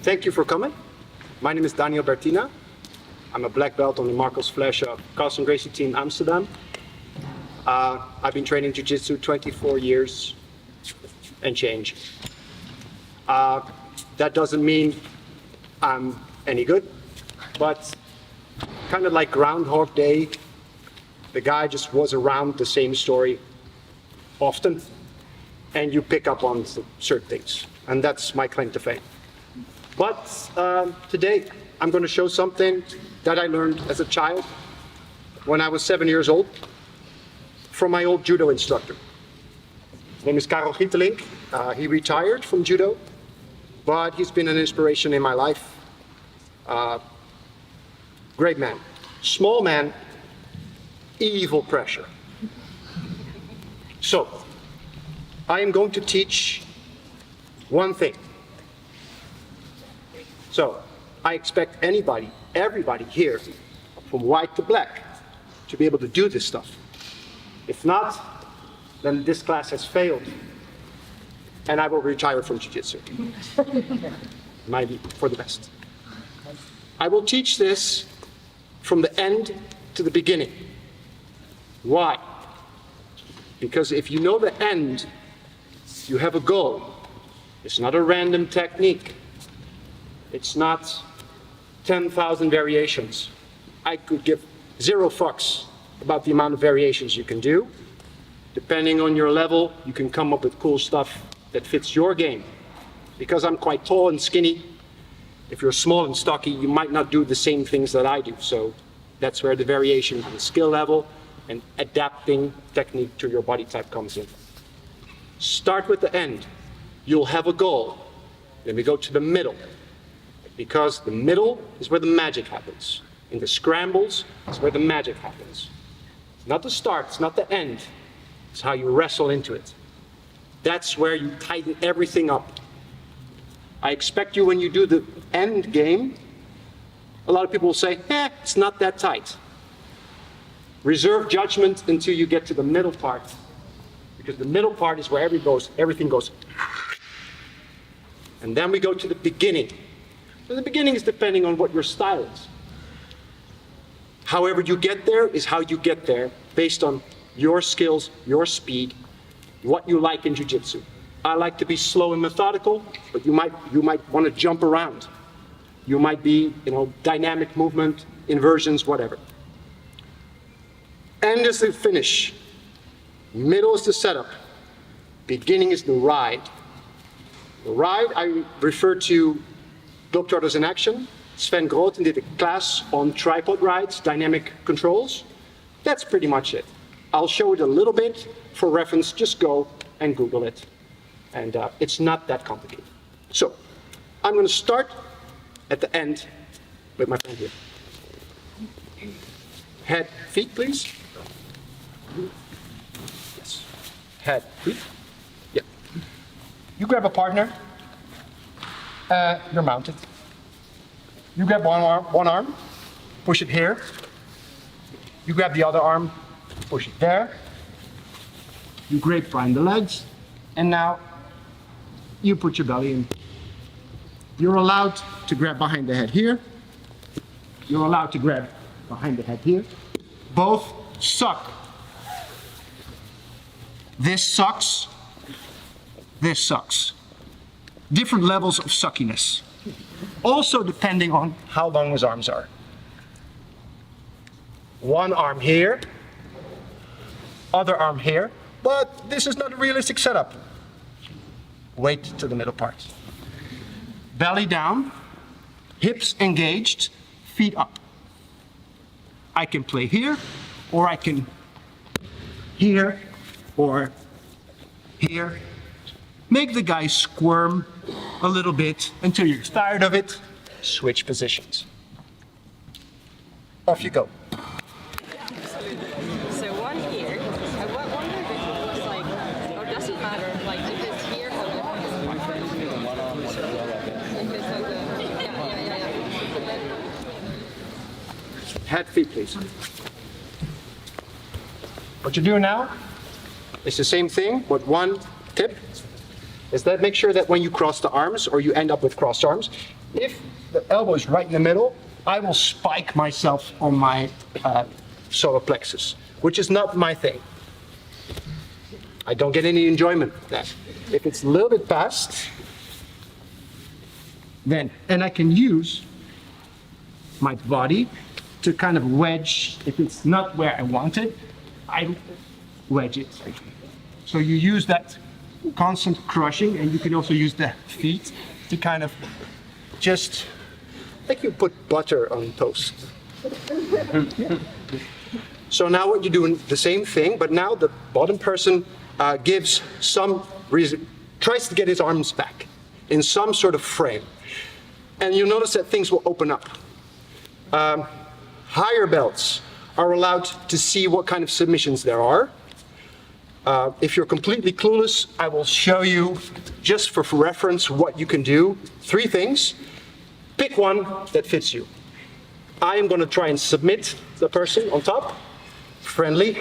Thank you for coming. My name is Daniel Bertina. I'm a black belt on the Marcos Flecha Carlson Gracie team Amsterdam. I've been training Jiu-Jitsu 24 years and change. That doesn't mean I'm any good, but kind of like Groundhog Day, the guy just was around the same story often, and you pick up on certain things, and that's my claim to fame. But today, I'm going to show something that I learned as a child when I was 7 years old from my old judo instructor. His name is Karel Gietelink. He retired from judo, but he's been an inspiration in my life. Great man. Small man, evil pressure. So, I am going to teach one thing. So, I expect everybody here, from white to black, to be able to do this stuff. If not, then this class has failed, and I will retire from Jiu-Jitsu. Might be for the best. I will teach this from the end to the beginning. Why? Because if you know the end, you have a goal. It's not a random technique. It's not 10,000 variations. I could give 0 fucks about the amount of variations you can do. Depending on your level, you can come up with cool stuff that fits your game. Because I'm quite tall and skinny, if you're small and stocky, you might not do the same things that I do. So that's where the variation on the skill level and adapting technique to your body type comes in. Start with the end. You'll have a goal. Then we go to the middle. Because the middle is where the magic happens. In the scrambles, is where the magic happens. It's not the start, it's not the end. It's how you wrestle into it. That's where you tighten everything up. I expect you, when you do the end game, a lot of people will say, it's not that tight. Reserve judgment until you get to the middle part. Because the middle part is where everything goes. And then we go to the beginning. So the beginning is depending on what your style is. However you get there is how you get there, based on your skills, your speed, what you like in Jiu-Jitsu. I like to be slow and methodical, but you might want to jump around. You might be, dynamic movement, inversions, whatever. End is the finish. Middle is the setup. Beginning is the ride. The ride, I refer to Globetrotters in Action. Sven Groten did a class on tripod rides, dynamic controls. That's pretty much it. I'll show it a little bit for reference. Just go and Google it. And it's not that complicated. So, I'm going to start at the end with my friend here. Head, feet, please. Yes. Head, feet. Yeah. You grab a partner. You're mounted. You grab one arm, push it here. You grab the other arm, push it there. You grapevine the legs, and now you put your belly in. You're allowed to grab behind the head here. You're allowed to grab behind the head here. Both suck. This sucks. This sucks. Different levels of suckiness. Also depending on how long his arms are. One arm here, other arm here, but this is not a realistic setup. Weight to the middle part. Belly down, hips engaged, feet up. I can play here, or I can here, or here. Make the guy squirm a little bit until you're tired of it. Switch positions. Off you go. So one here. I wonder if it looks like, or does it matter, like if it's here or Head, feet, please. What you do now is the same thing, but one tip is that make sure that when you cross the arms, or you end up with crossed arms, If the elbow is right in the middle, I will spike myself on my solar plexus, which is not my thing. I don't get any enjoyment of that. If it's a little bit past, then, and I can use my body to kind of wedge, if it's not where I want it, I wedge it. So you use that constant crushing, and you can also use the feet to kind of just, like you put butter on toast. So now what you're doing, the same thing, but now the bottom person gives some reason, tries to get his arms back in some sort of frame. And you'll notice that things will open up. Higher belts are allowed to see what kind of submissions there are. If you're completely clueless, I will show you, just for reference, what you can do. 3 things. Pick one that fits you. I am going to try and submit the person on top. Friendly.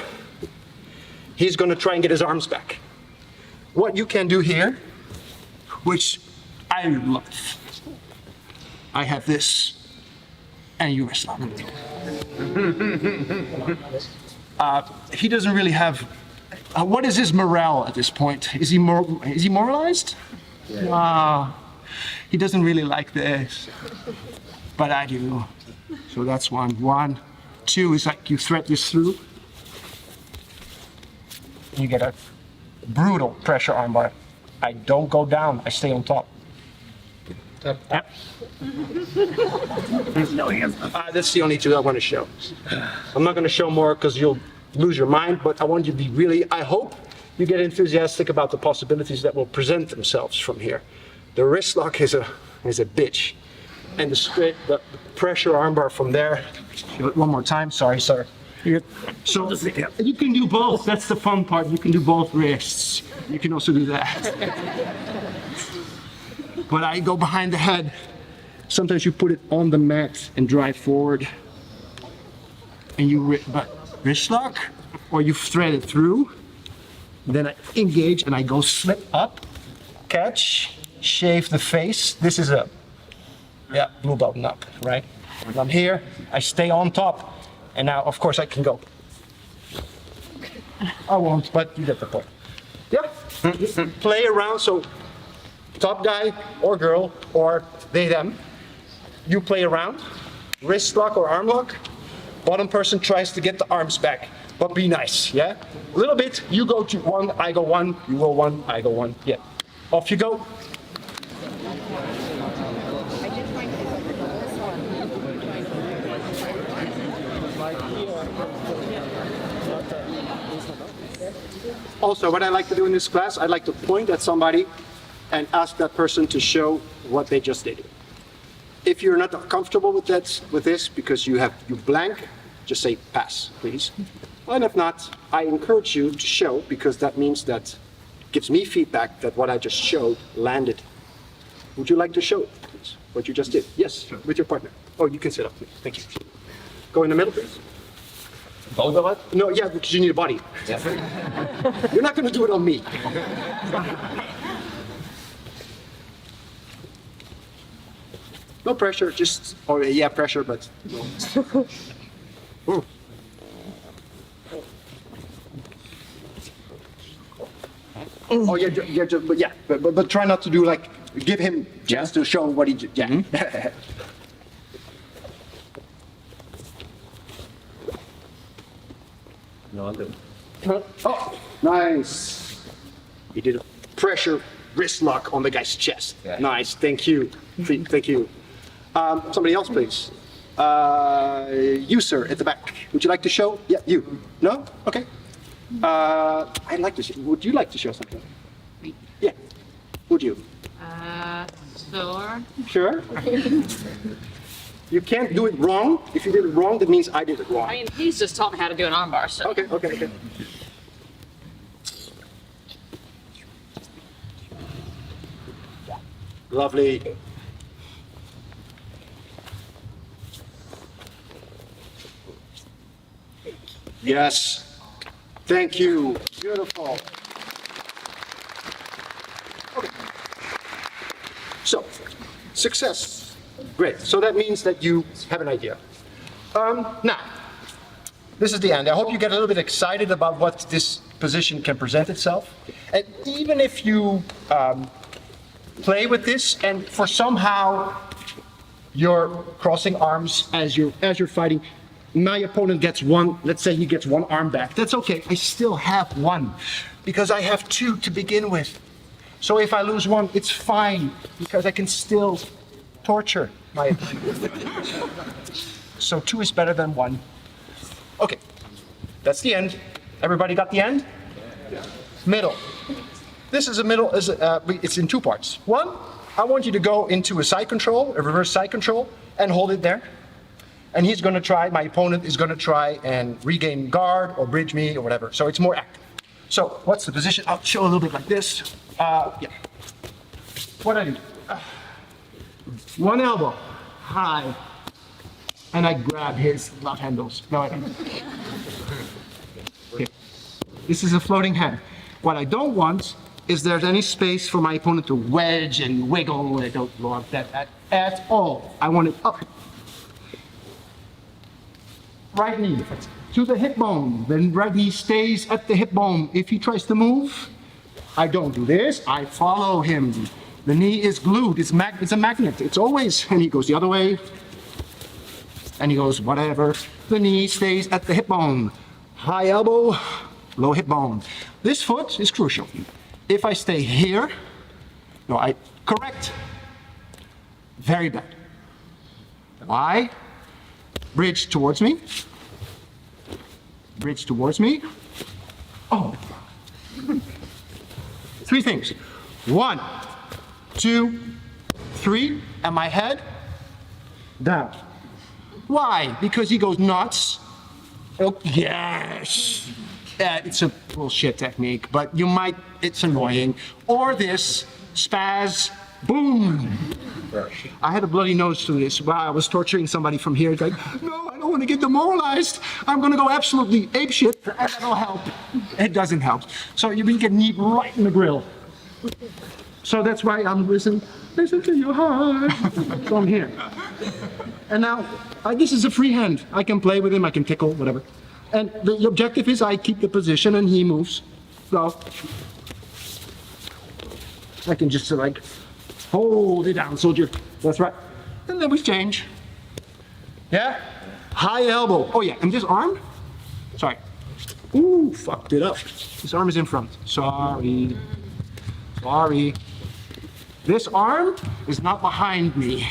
He's going to try and get his arms back. What you can do here, which I love, I have this, and you wrist lock. He doesn't really have. What is his morale at this point? Is he moralized? Yeah. He doesn't really like this, but I do. So that's 1. 1, 2 is like you thread this through. You get a brutal pressure armbar. I don't go down. I stay on top. Yeah. That's the only 2 I want to show. I'm not going to show more because you'll lose your mind, but I want you to be really, I hope you get enthusiastic about the possibilities that will present themselves from here. The wrist lock is a bitch. And the pressure armbar from there. One more time, sorry, sir. So you can do both. That's the fun part. You can do both wrists. You can also do that. But I go behind the head. Sometimes you put it on the mat and drive forward. And you wrist lock, or you thread it through. Then I engage and I go slip up, catch, shave the face. This is a blue button up, right? And I'm here, I stay on top. And now, of course, I can go. I won't, but you get the point. Yeah, play around, so top guy or girl, or they, them, you play around, wrist lock or arm lock, bottom person tries to get the arms back, but be nice, yeah? A little bit, you go to 1, I go 1, you go 1, I go 1, yeah. Off you go. Also, what I like to do in this class, I like to point at somebody and ask that person to show what they just did. If you're not comfortable with this, because you blank, just say pass, please. And if not, I encourage you to show, because that means that gives me feedback that what I just showed landed. Would you like to show, please, what you just did? Yes, sure. With your partner. Oh, you can sit up, please. Thank you. Go in the middle, please. Both of us? No, yeah, because you need a body. Yeah. You're not going to do it on me. No pressure, just, or yeah, pressure, but no. Oh yeah, but try not to do like, give him chance to show what he did. Yeah. Mm-hmm. No, I'll do. Oh, nice. He did a pressure wrist lock on the guy's chest. Yeah. Nice, thank you. Thank you. Somebody else, please. You, sir, at the back. Would you like to show? Yeah, you. No? Okay. I'd like to show. Would you like to show something? Me. Yeah. Would you? Sure. Sure? You can't do it wrong. If you did it wrong, that means I did it wrong. I mean, he's just taught me how to do an armbar, so. Okay. Lovely. Yes. Thank you. Beautiful. Okay. So, success. Great. So that means that you have an idea. Now, this is the end. I hope you get a little bit excited about what this position can present itself. And even if you play with this and for somehow you're crossing arms as you're fighting, my opponent gets one, let's say he gets one arm back. That's okay. I still have one because I have two to begin with. So if I lose one, it's fine because I can still torture my opponent. So two is better than one. Okay, that's the end. Everybody got the end? Middle. This is a middle, it's in two parts. One, I want you to go into a side control, a reverse side control, and hold it there. And he's gonna try, my opponent is gonna try and regain guard or bridge me or whatever. So it's more active. So what's the position? I'll show a little bit like this. Yeah. What I do? One elbow, high, and I grab his love handles. No, I don't. Okay. This is a floating hand. What I don't want is there's any space for my opponent to wedge and wiggle. I don't want that at all. I want it up. Right knee to the hip bone. Then right knee stays at the hip bone. If he tries to move, I don't do this. I follow him. The knee is glued. It's a magnet. It's always, and he goes the other way. And he goes whatever. The knee stays at the hip bone. High elbow, low hip bone. This foot is crucial. If I stay here, no, I correct. Very bad. Why? Bridge towards me. Bridge towards me. Oh. Three things. 1, 2, 3, and my head down. Why? Because he goes nuts. Oh, yes. It's a bullshit technique, but you might, it's annoying. Or this, spaz, boom. I had a bloody nose through this while I was torturing somebody from here. It's like, no, I don't want to get demoralized. I'm going to go absolutely apeshit, and that'll help. It doesn't help. So you get knee right in the grill. So that's why I'm listen to your heart. So I'm here. And now, this is a free hand. I can play with him, I can tickle, whatever. And the objective is I keep the position and he moves. So I can just like hold it down, soldier. That's right. And then we change. Yeah? High elbow. Oh yeah, and this arm? Sorry. Ooh, fucked it up. This arm is in front. Sorry. Sorry. This arm is not behind me.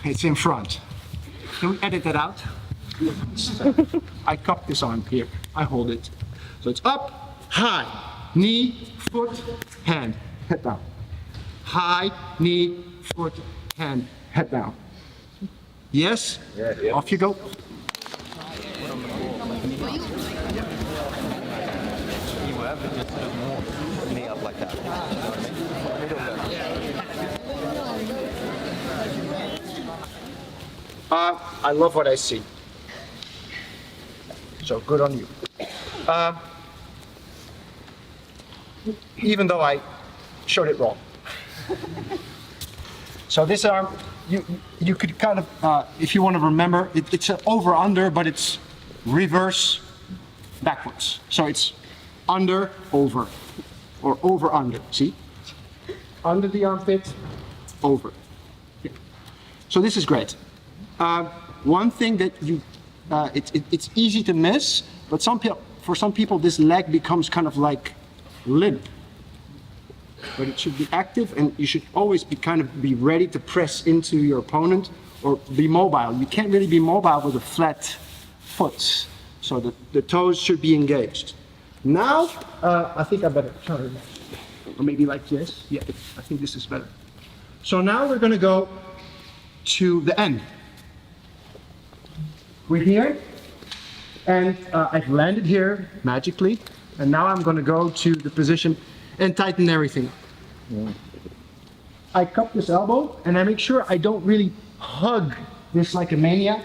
It's in front. Can we edit that out? I cup this arm here. I hold it. So it's up, high, knee, foot, hand, head down. High, knee, foot, hand, head down. Yes? Yeah. Off you go. Me up like that. I love what I see. So good on you. Even though I showed it wrong. So this arm, you could kind of, if you want to remember, it's an over-under, but it's reverse backwards. So it's under, over, or over-under, see? Under the armpit, over. Yeah. So this is great. One thing that it's easy to miss, but for some people this leg becomes kind of like limp. But it should be active, and you should always be ready to press into your opponent or be mobile. You can't really be mobile with a flat foot, so the toes should be engaged. Now, I think I better turn, or maybe like this. Yeah, I think this is better. So now we're going to go to the end. We're here, and I've landed here magically, and now I'm going to go to the position and tighten everything. Yeah. I cup this elbow, and I make sure I don't really hug this like a maniac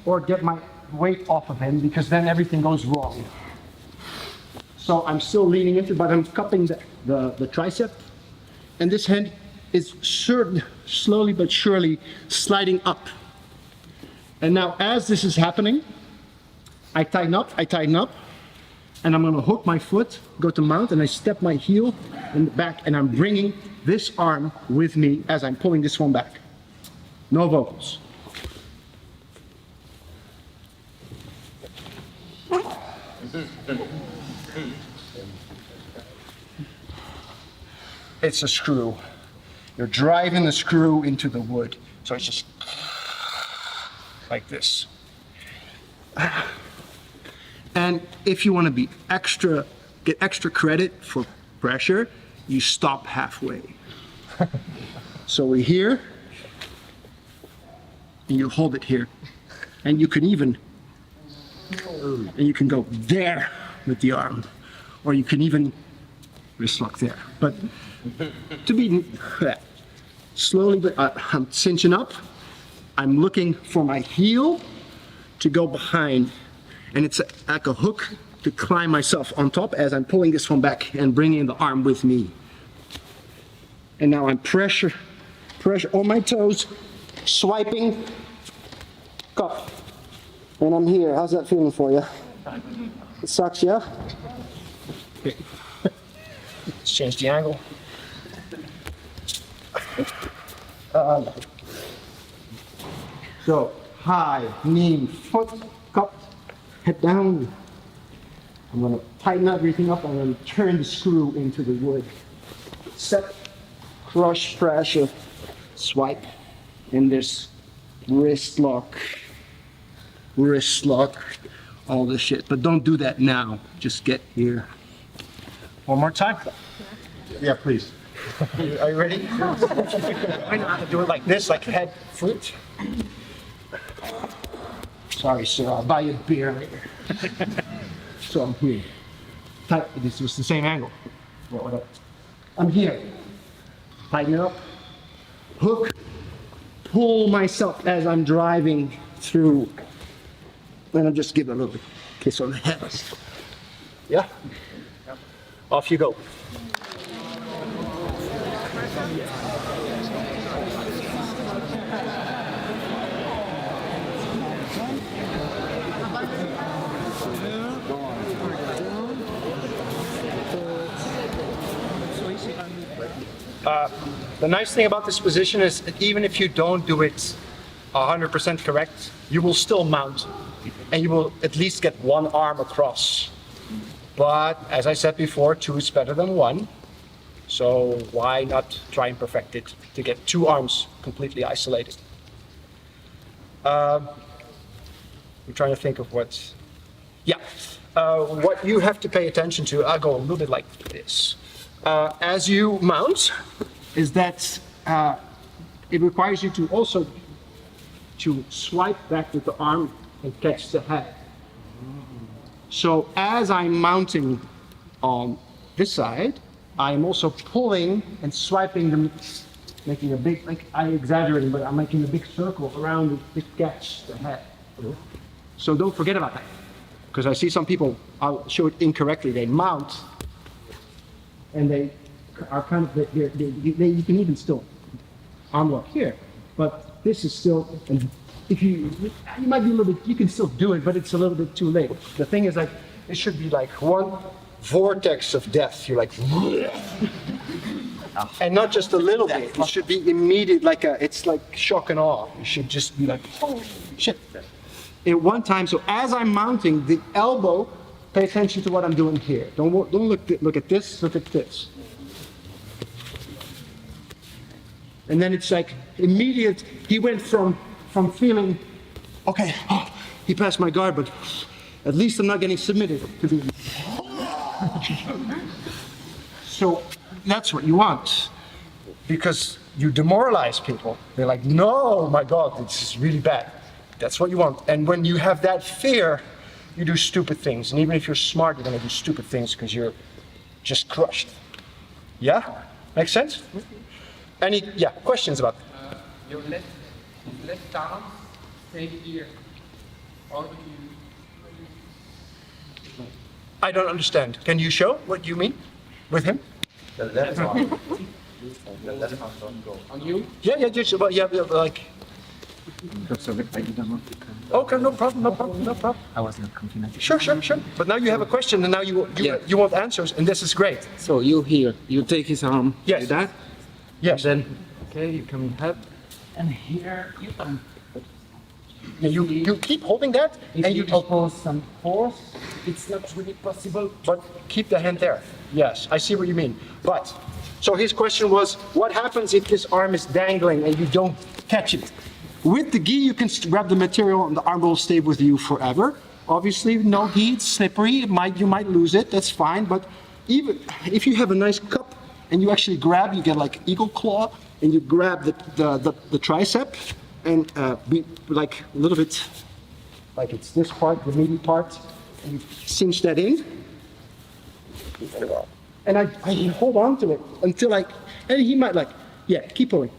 or get my weight off of him, because then everything goes wrong. So I'm still leaning into, but I'm cupping the tricep, and this hand is slowly but surely sliding up. And now as this is happening, I tighten up, and I'm gonna hook my foot, go to mount, and I step my heel in the back, and I'm bringing this arm with me as I'm pulling this one back. No vocals. It's a screw. You're driving the screw into the wood. So it's just like this. And if you want to be get extra credit for pressure, you stop halfway. So we're here, and you hold it here. And you can go there with the arm, or you can even wrist lock there. But to be slowly, but I'm cinching up. I'm looking for my heel to go behind, and it's like a hook to climb myself on top as I'm pulling this one back and bringing the arm with me. And now I'm pressure on my toes, swiping, cup. And I'm here. How's that feeling for you? It sucks, yeah? Okay. Let's change the angle. So, high, knee, foot, cup, head down. I'm gonna tighten everything up. I'm gonna turn the screw into the wood. Set, crush pressure, swipe, and there's wrist lock, all this shit. But don't do that now. Just get here. One more time. Yeah, please. Are you ready? I know how to do it like this, like head, foot. Sorry, sir, I'll buy you a beer later. So I'm here. This was the same angle. I'm here. Tighten it up. Hook. Pull myself as I'm driving through. And I'll just give it a little kiss on the head. Yeah? Off you go. The nice thing about this position is that even if you don't do it 100% correct, you will still mount and you will at least get one arm across. But as I said before, 2 is better than 1. So why not try and perfect it to get 2 arms completely isolated? I'm trying to think of what. Yeah, what you have to pay attention to, I'll go a little bit like this. As you mount, is that it requires you to also to swipe back with the arm and catch the head. So as I'm mounting on this side, I'm also pulling and swiping them, making a big, like I exaggerating, but I'm making a big circle around it to catch the head. So don't forget about that, because I see some people, I'll show it incorrectly, they mount and they are kind of, you can even still arm lock here, but this is still, and if you might be a little bit, you can still do it, but it's a little bit too late. The thing is, like, it should be like one vortex of death. You're like, and not just a little bit. It should be immediate, it's like shock and awe. You should just be like, oh shit. At one time, so as I'm mounting the elbow, pay attention to what I'm doing here. Don't look at this. Look at this. And then it's like immediate. He went from feeling, okay, he passed my guard, but at least I'm not getting submitted to be. So that's what you want, because you demoralize people. They're like, no, my God, this is really bad. That's what you want. And when you have that fear, you do stupid things. And even if you're smart, you're gonna do stupid things because you're just crushed. Yeah? Makes sense? Any questions about that? Your left arm, stay here. Or do you? I don't understand. Can you show what you mean with him? The left arm. On you? Yeah, just, but yeah, like, okay, no problem. I was not confident. Sure. But now you have a question and now you want answers and this is great. So you here, you take his arm Yes. like that, Yes. then, okay, you come help, and here you come. You keep holding that If and you you oppose some force, it's not really possible. but keep the hand there. Yes, I see what you mean. But, so his question was, what happens if this arm is dangling and you don't catch it? With the gi, you can grab the material and the arm will stay with you forever. Obviously, no gi, it's slippery, you might lose it, that's fine. But even if you have a nice cup and you actually grab, you get like eagle claw, and you grab the tricep and be like a little bit, like it's this part, the meaty part, and you cinch that in. And I hold on to it until and he might yeah, keep pulling.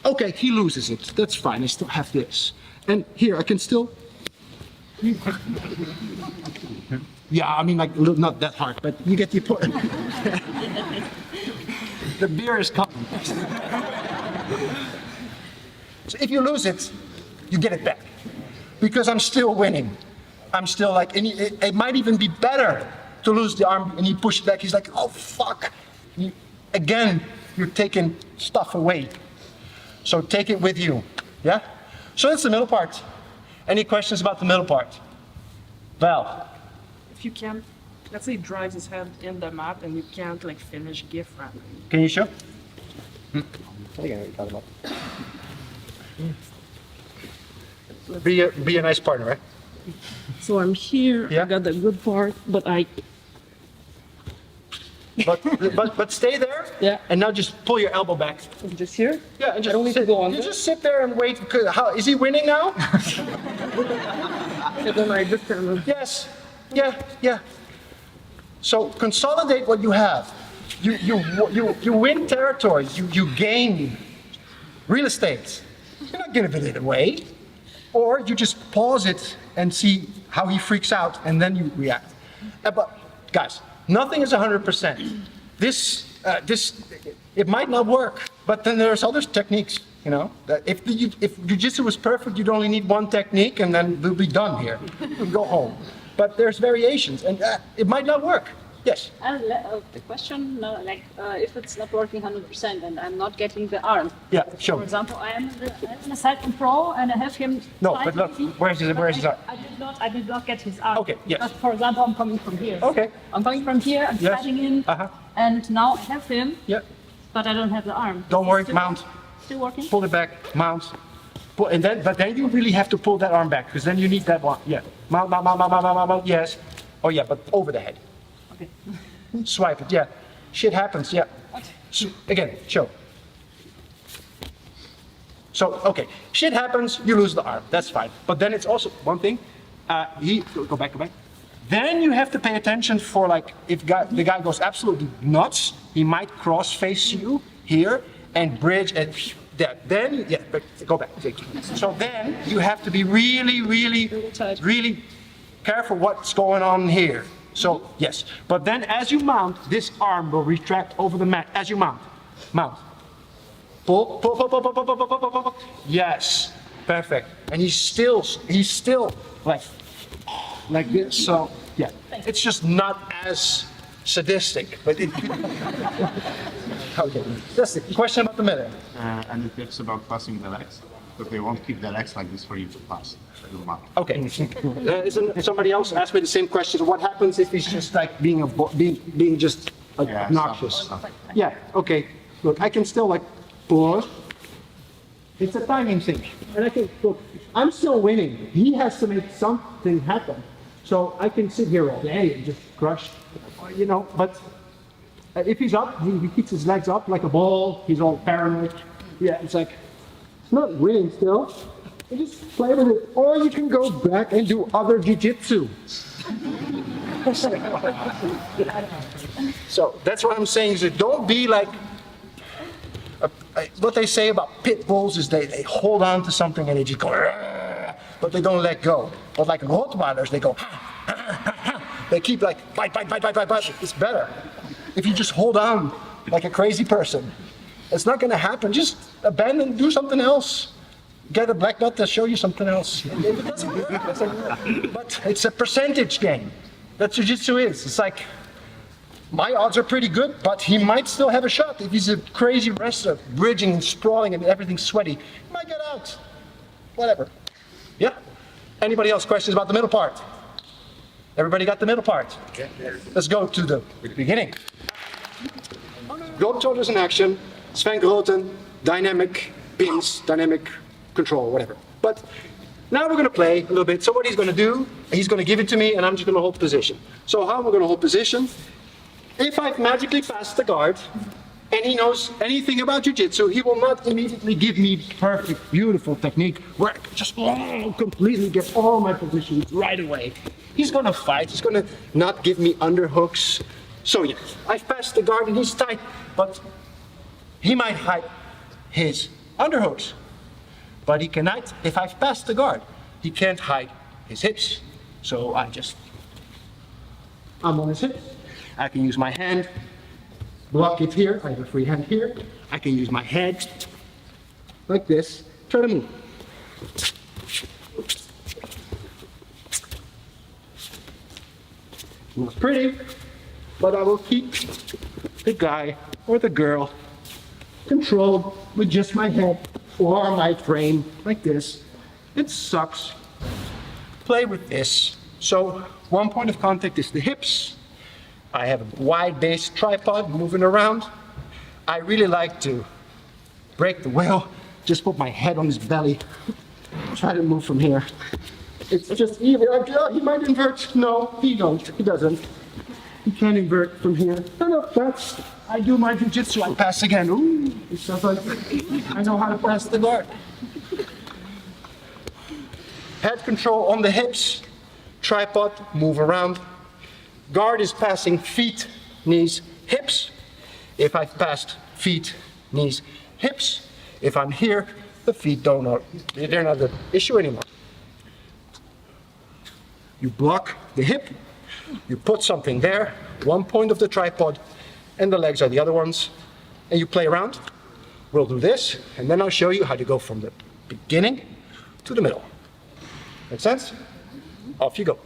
Okay, he loses it. That's fine. I still have this. And here, I can still. Yeah, I mean, like, not that hard, but you get the point. The beer is coming. So if you lose it, you get it back. Because I'm still winning. I'm still like, and it might even be better to lose the arm and he pushed back. He's like, oh, fuck. Again, you're taking stuff away. So take it with you, yeah? So that's the middle part. Any questions about the middle part? Val? If you can't, let's say he drives his hand in the mat and you can't like finish gift wrapping. Can you show? I think I know what you're talking about. Be a nice partner, right? So I'm here, Yeah. I got the good part, but But stay there. Yeah. And now just pull your elbow back. I'm just here. Yeah, and just I don't need to sit, go on you this. just sit there and wait. How is he winning now? And then I just kind of, Yes. Yeah. So consolidate what you have. You win territory. You gain real estate. You're not giving it away. Or you just pause it and see how he freaks out, and then you react. But guys, nothing is 100%. This it might not work, but then there's other techniques. You know, that if jiu-jitsu was perfect, you'd only need one technique, and then we'll be done here. And go home. But there's variations, and it might not work. Yes. The question, if it's not working 100% and I'm not getting the arm. Yeah. Show. For example, I am in a second pro and I have him. No, but look, where's his arm? I did not get his arm. Okay, yes. But for example, I'm coming from here. Okay. I'm coming from here, I'm Yes. sliding in, Uh-huh. and now I have him, Yeah. but I don't have the arm. Don't worry. Still- Mount. Still working? Pull it back. Mount. Pull, and then you really have to pull that arm back because then you need that one. Yeah. Mount. Yes. Oh yeah, but over the head. Okay. Swipe it. Yeah. Shit happens. Yeah. So, again, show. So okay, shit happens. You lose the arm. That's fine. But then it's also one thing. Go back. Then you have to pay attention for like if the guy goes absolutely nuts, he might cross face you here and bridge and there. Then yeah, but go back. So then you have to be really careful what's going on here. So yes, but then as you mount, this arm will retract over the mat as you mount. Pull. Yes, perfect. And he's still like this. So yeah, it's just not as sadistic, but it. Okay, that's the question about the middle. And it talks about passing the legs, but they won't keep the legs like this for you to pass. Okay. Isn't somebody else asked me the same question? What happens if he's just like being just Yeah, obnoxious? something. Yeah. Okay. Look, I can still like pause. It's a timing thing, and I can look. I'm still winning. He has to make something happen. So I can sit here all day and just crush, you know. But if he's up, he keeps his legs up like a ball. He's all paranoid. Yeah, it's like it's not winning still. You just play with it, or you can go back and do other jiu-jitsu. So that's what I'm saying is that don't be like, what they say about pit bulls is they hold on to something and they just go, "Argh," but they don't let go. But like Rottweilers, they go, they keep like bite. It's better. If you just hold on like a crazy person, It's not going to happen. Just abandon, do something else. Get a black belt to show you something else. If it doesn't work, it's like, but it's a percentage game. That's what jiu-jitsu is. It's like, my odds are pretty good, but he might still have a shot. If he's a crazy wrestler, bridging and sprawling and everything's sweaty, he might get out. Whatever. Yeah? Anybody else questions about the middle part? Everybody got the middle part? Let's go to the beginning. Globetrotters in action, Sven Groten, dynamic pins, dynamic control, whatever. But now we're going to play a little bit. So what he's going to do, he's going to give it to me and I'm just going to hold position. So how am I going to hold position? If I've magically passed the guard and he knows anything about jiu-jitsu, he will not immediately give me perfect, beautiful technique where I can just completely get all my positions right away. He's going to fight. He's going to not give me underhooks. So yeah, I've passed the guard and he's tight, but he might hide his underhooks. But he cannot, if I've passed the guard, he can't hide his hips. So I'm on his hips. I can use my hand, block it here. I have a free hand here. I can use my head like this. Try to move. Not pretty, but I will keep the guy or the girl controlled with just my head or my frame like this. It sucks. Play with this. So one point of contact is the hips. I have a wide-based tripod moving around. I really like to break the will, just put my head on his belly, try to move from here. It's just easy. He might invert. No, he doesn't. He can't invert from here. No, that's, I do my jiu-jitsu, I pass again. Ooh, it sounds like I know how to pass the guard. Head control on the hips, tripod, move around. Guard is passing feet, knees, hips. If I've passed feet, knees, hips, if I'm here, the feet they're not the issue anymore. You block the hip, you put something there, one point of the tripod, and the legs are the other ones, and you play around. We'll do this, and then I'll show you how to go from the beginning to the middle. Make sense? Off you go.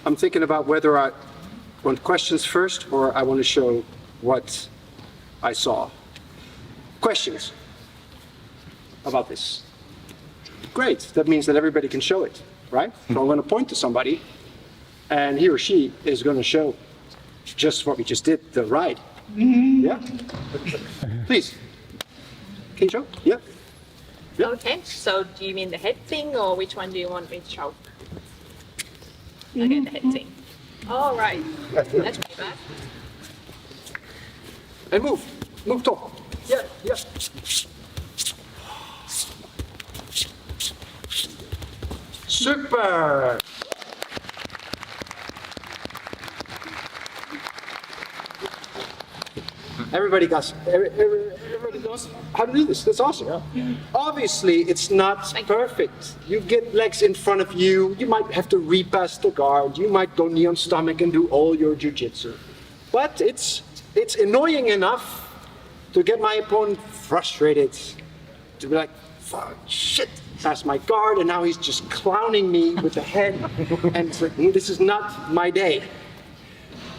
I'm thinking about whether I want questions first or I want to show what I saw. Questions about this? Great, that means that everybody can show it, right? So I'm going to point to somebody and he or she is going to show just what we just did, the ride. Yeah? Please. Can you show? Yeah. Okay, so do you mean the head thing or which one do you want me to show? Okay, the head thing. All right, that's pretty bad. And move. Move top. Yeah, yeah. Super. Everybody knows how to do this. That's awesome. Yeah. Obviously, it's not perfect. You get legs in front of you. You might have to repass the guard. You might go knee on stomach and do all your jiu-jitsu. But it's annoying enough to get my opponent frustrated. To be like, fuck, shit, pass my guard, and now he's just clowning me with the head. And it's like, this is not my day.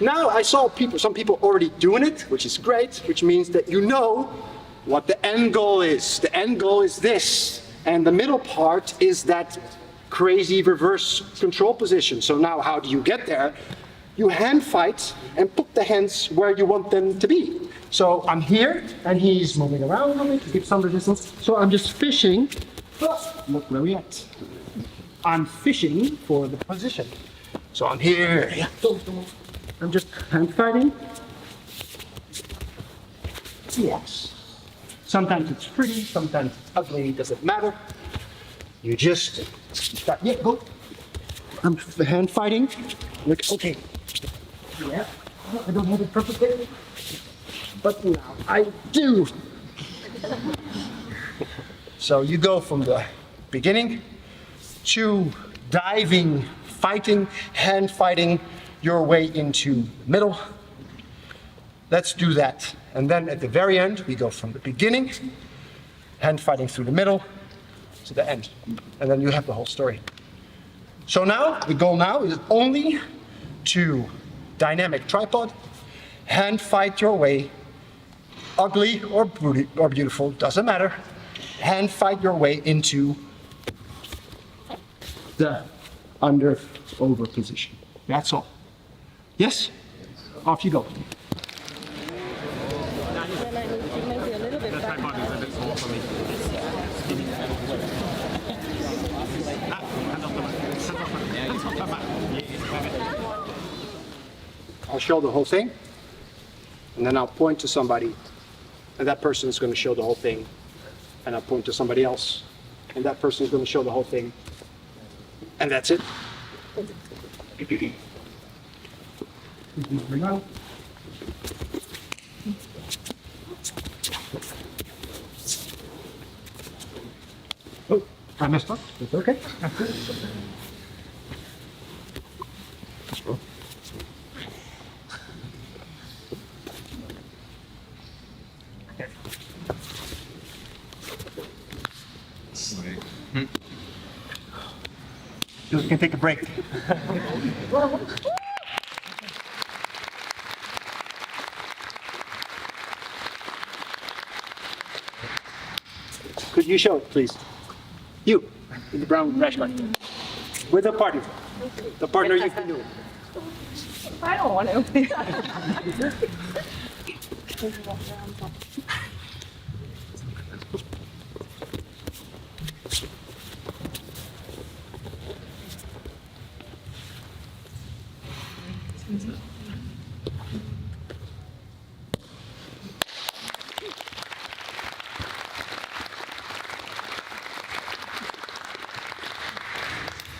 Now I saw some people already doing it, which is great, which means that you know what the end goal is. The end goal is this, and the middle part is that crazy reverse control position. So now how do you get there? You hand fight and put the hands where you want them to be. So I'm here, and he's moving around a little bit to keep some resistance. So I'm just fishing. Oh, look where we at. I'm fishing for the position. So I'm here. Yeah, don't move. I'm just hand fighting. Yes. Sometimes it's pretty, sometimes it's ugly, doesn't matter. You just start, yeah, go. I'm hand fighting. Look, okay. Yeah, I don't have it perfectly, but now I do. So you go from the beginning to diving, fighting, hand fighting your way into the middle. Let's do that. And then at the very end, we go from the beginning, hand fighting through the middle, to the end. And then you have the whole story. So now, the goal now is only to dynamic tripod, hand fight your way, ugly or beautiful, doesn't matter, hand fight your way into the under over position. That's all. Yes? Off you go. I'll show the whole thing, and then I'll point to somebody, and that person is going to show the whole thing, and I'll point to somebody else, and that person is going to show the whole thing, and that's it. Oh, I messed up. It's okay. We can take a break. Could you show it, please? You, in the brown rash guard. With a partner. The partner you can do it. I don't want to.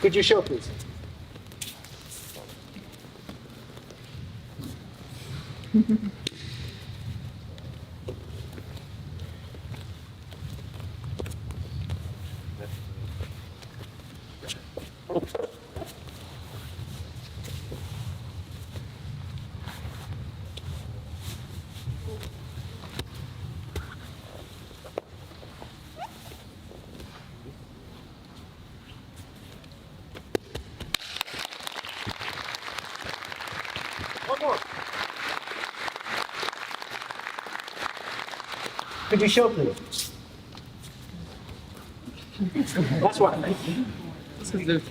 Could you show, please? One more. Could you show, please? That's one. It's tender.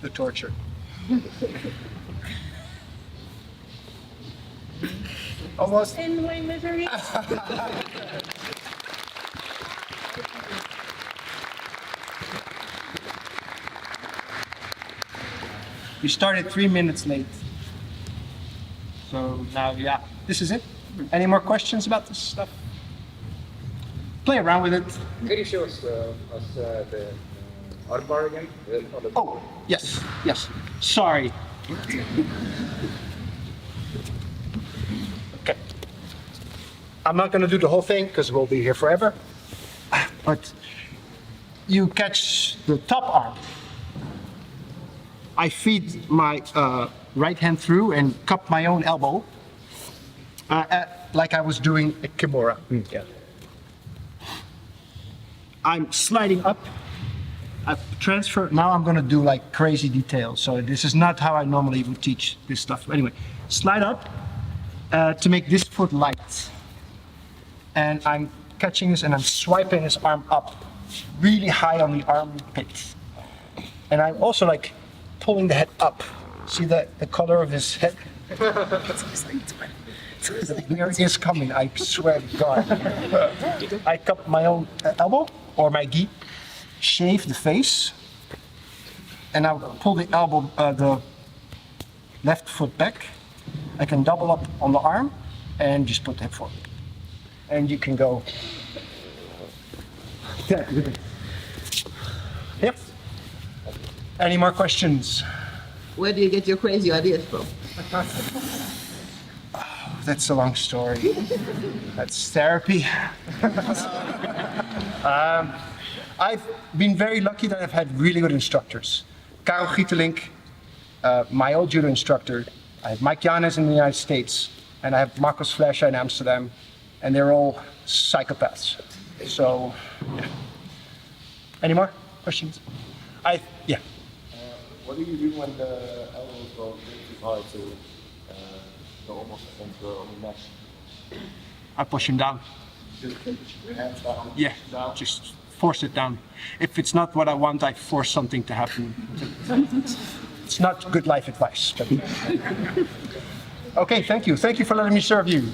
The torture. Almost. In my misery. You started 3 minutes late. So now, yeah, this is it. Any more questions about this stuff? Play around with it. Could you show us the arm bar again? Oh, yes, yes. Sorry. Okay. I'm not going to do the whole thing because we'll be here forever. But you catch the top arm. I feed my right hand through and cup my own elbow, like I was doing a Kimura. Yeah. I'm sliding up. I transfer. Now I'm going to do like crazy details. So this is not how I normally would teach this stuff. Anyway, slide up to make this foot light. And I'm catching this and I'm swiping his arm up, really high on the armpit. And I'm also like pulling the head up See the color of his head? There it is coming, I swear to God. I cup my own elbow or my gi, shave the face, and I'll pull the elbow, the left foot back. I can double up on the arm and just put the hip forward. And you can go. Yep. Any more questions? Where do you get your crazy ideas from? That's a long story. That's therapy. I've been very lucky that I've had really good instructors. Karel Gietelink, my old judo instructor. I have Mike Janes in the United States, and I have Marcos Fleischer in Amsterdam, and they're all psychopaths. So, yeah. Any more questions? Yeah. What do you do when the elbows go too hard to go almost on the neck? I push him down. Just hands down. Yeah, just force it down. If it's not what I want, I force something to happen. It's not good life advice. But... Okay, thank you. Thank you for letting me serve you.